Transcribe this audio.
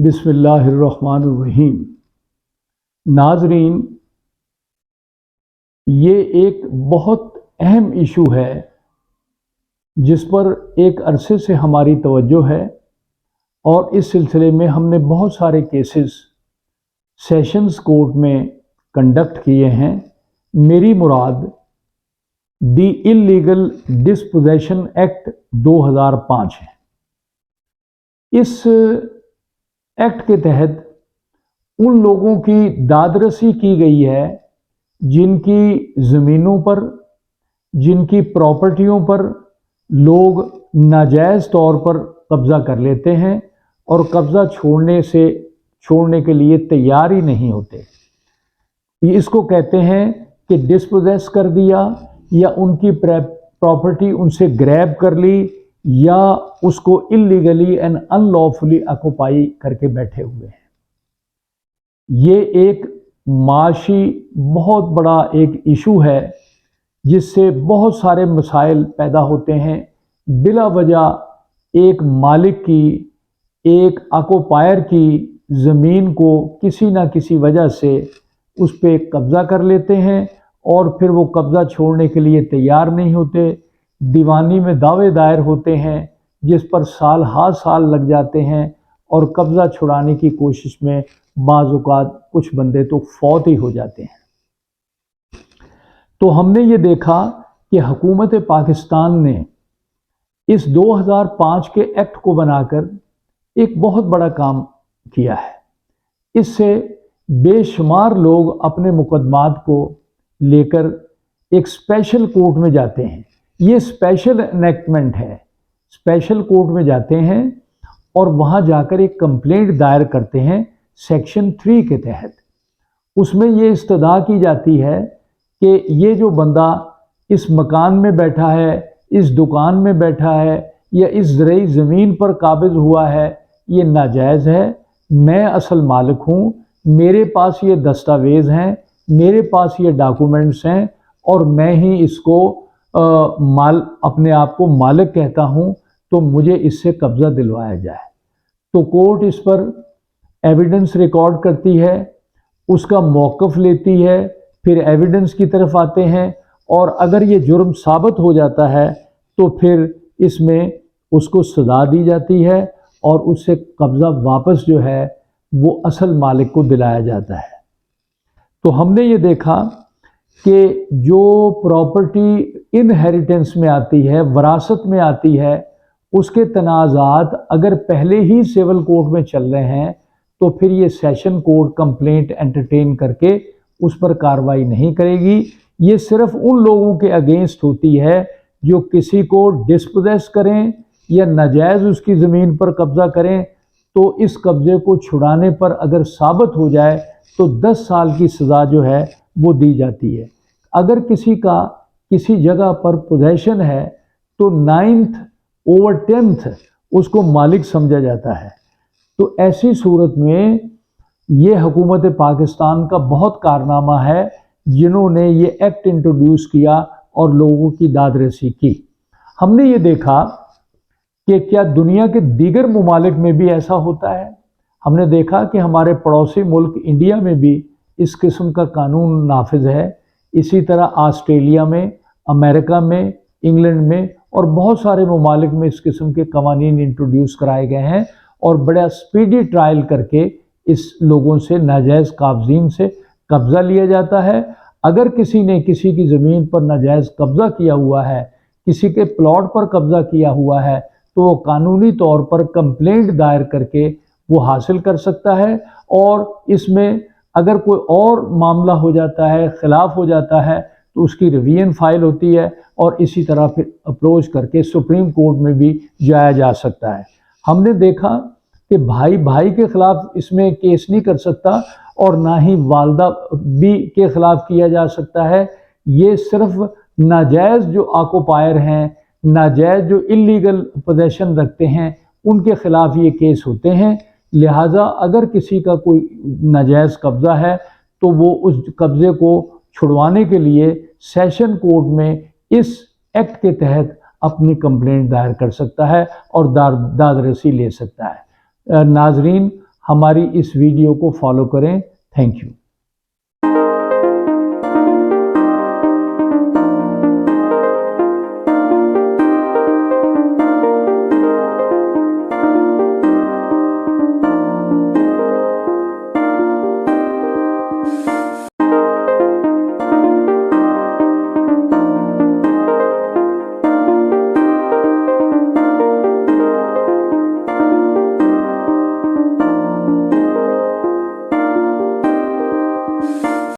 بسم اللہ الرحمن الرحیم۔ ناظرین، یہ ایک بہت اہم ایشو ہے جس پر ایک عرصے سے ہماری توجہ ہے، اور اس سلسلے میں ہم نے بہت سارے کیسز سیشنز کورٹ میں کنڈکٹ کیے ہیں۔ میری مراد دی انلیگل ڈسپوزیشن ایکٹ 2005 ہے۔ اس ایکٹ کے تحت ان لوگوں کی داد رسی کی گئی ہے جن کی زمینوں پر، جن کی پراپرٹیوں پر لوگ ناجائز طور پر قبضہ کر لیتے ہیں اور قبضہ چھوڑنے کے لیے تیار ہی نہیں ہوتے۔ اس کو کہتے ہیں کہ ڈسپوزیس کر دیا، یا ان کی پراپرٹی ان سے گریب کر لی، یا اس کو انلیگلی اینڈ ان لافلی آکوپائی کر کے بیٹھے ہوئے ہیں۔ یہ ایک معاشی بہت بڑا ایک ایشو ہے جس سے بہت سارے مسائل پیدا ہوتے ہیں۔ بلا وجہ ایک مالک کی، ایک آکوپائر کی زمین کو کسی نہ کسی وجہ سے اس پہ قبضہ کر لیتے ہیں، اور پھر وہ قبضہ چھوڑنے کے لیے تیار نہیں ہوتے۔ دیوانی میں دعوے دائر ہوتے ہیں جس پر سال ہا سال لگ جاتے ہیں، اور قبضہ چھڑانے کی کوشش میں بعض اوقات کچھ بندے تو فوت ہی ہو جاتے ہیں۔ تو ہم نے یہ دیکھا کہ حکومت پاکستان نے اس 2005 کے ایکٹ کو بنا کر ایک بہت بڑا کام کیا ہے۔ اس سے بے شمار لوگ اپنے مقدمات کو لے کر ایک اسپیشل کورٹ میں جاتے ہیں۔ یہ اسپیشل انیکٹمنٹ ہے۔ اسپیشل کورٹ میں جاتے ہیں اور وہاں جا کر ایک کمپلینٹ دائر کرتے ہیں سیکشن 3 کے تحت۔ اس میں یہ استدعا کی جاتی ہے کہ یہ جو بندہ اس مکان میں بیٹھا ہے، اس دکان میں بیٹھا ہے، یا اس زرعی زمین پر قابض ہوا ہے، یہ ناجائز ہے۔ میں اصل مالک ہوں، میرے پاس یہ دستاویز ہیں، میرے پاس یہ ڈاکومنٹس ہیں، اور میں ہی اس کو اپنے آپ کو مالک کہتا ہوں، تو مجھے اس سے قبضہ دلوایا جائے۔ تو کورٹ اس پر ایویڈنس ریکارڈ کرتی ہے، اس کا موقف لیتی ہے، پھر ایویڈنس کی طرف آتے ہیں، اور اگر یہ جرم ثابت ہو جاتا ہے تو پھر اس میں اس کو سزا دی جاتی ہے، اور اس سے قبضہ واپس جو ہے وہ اصل مالک کو دلایا جاتا ہے۔ تو ہم نے یہ دیکھا کہ جو پراپرٹی انہیریٹنس میں آتی ہے، وراثت میں آتی ہے، اس کے تنازعات اگر پہلے ہی سول کورٹ میں چل رہے ہیں تو پھر یہ سیشن کورٹ کمپلینٹ انٹرٹین کر کے اس پر کارروائی نہیں کرے گی۔ یہ صرف ان لوگوں کے اگینسٹ ہوتی ہے جو کسی کو ڈسپوزیس کریں یا ناجائز اس کی زمین پر قبضہ کریں، تو اس قبضے کو چھڑانے پر اگر ثابت ہو جائے تو 10 سال کی سزا جو ہے وہ دی جاتی ہے۔ اگر کسی کا کسی جگہ پر پوزیشن ہے تو 9/10 اس کو مالک سمجھا جاتا ہے۔ تو ایسی صورت میں یہ حکومت پاکستان کا بہت کارنامہ ہے جنہوں نے یہ ایکٹ انٹروڈیوس کیا اور لوگوں کی داد رسی کی۔ ہم نے یہ دیکھا کہ کیا دنیا کے دیگر ممالک میں بھی ایسا ہوتا ہے۔ ہم نے دیکھا کہ ہمارے پڑوسی ملک انڈیا میں بھی اس قسم کا قانون نافذ ہے۔ اسی طرح آسٹریلیا میں، امریکہ میں، انگلینڈ میں اور بہت سارے ممالک میں اس قسم کے قوانین انٹروڈیوس کرائے گئے ہیں، اور بڑا سپیڈی ٹرائل کر کے اس لوگوں سے، ناجائز قابضین سے قبضہ لیا جاتا ہے۔ اگر کسی نے کسی کی زمین پر ناجائز قبضہ کیا ہوا ہے، کسی کے پلاٹ پر قبضہ کیا ہوا ہے، تو وہ قانونی طور پر کمپلینٹ دائر کر کے وہ حاصل کر سکتا ہے، اور اس میں اگر کوئی اور معاملہ ہو جاتا ہے، خلاف ہو جاتا ہے، تو اس کی ریویژن فائل ہوتی ہے، اور اسی طرح پھر اپروچ کر کے سپریم کورٹ میں بھی جایا جا سکتا ہے۔ ہم نے دیکھا کہ بھائی بھائی کے خلاف اس میں کیس نہیں کر سکتا، اور نہ ہی والدہ بھی کے خلاف کیا جا سکتا ہے۔ یہ صرف ناجائز جو آکوپائر ہیں، ناجائز جو انلیگل پوزیشن رکھتے ہیں، ان کے خلاف یہ کیس ہوتے ہیں۔ لہٰذا اگر کسی کا کوئی ناجائز قبضہ ہے تو وہ اس قبضے کو چھڑوانے کے لیے سیشن کورٹ میں اس ایکٹ کے تحت اپنی کمپلینٹ دائر کر سکتا ہے اور داد رسی لے سکتا ہے۔ ناظرین، ہماری اس ویڈیو کو فالو کریں. Thank you.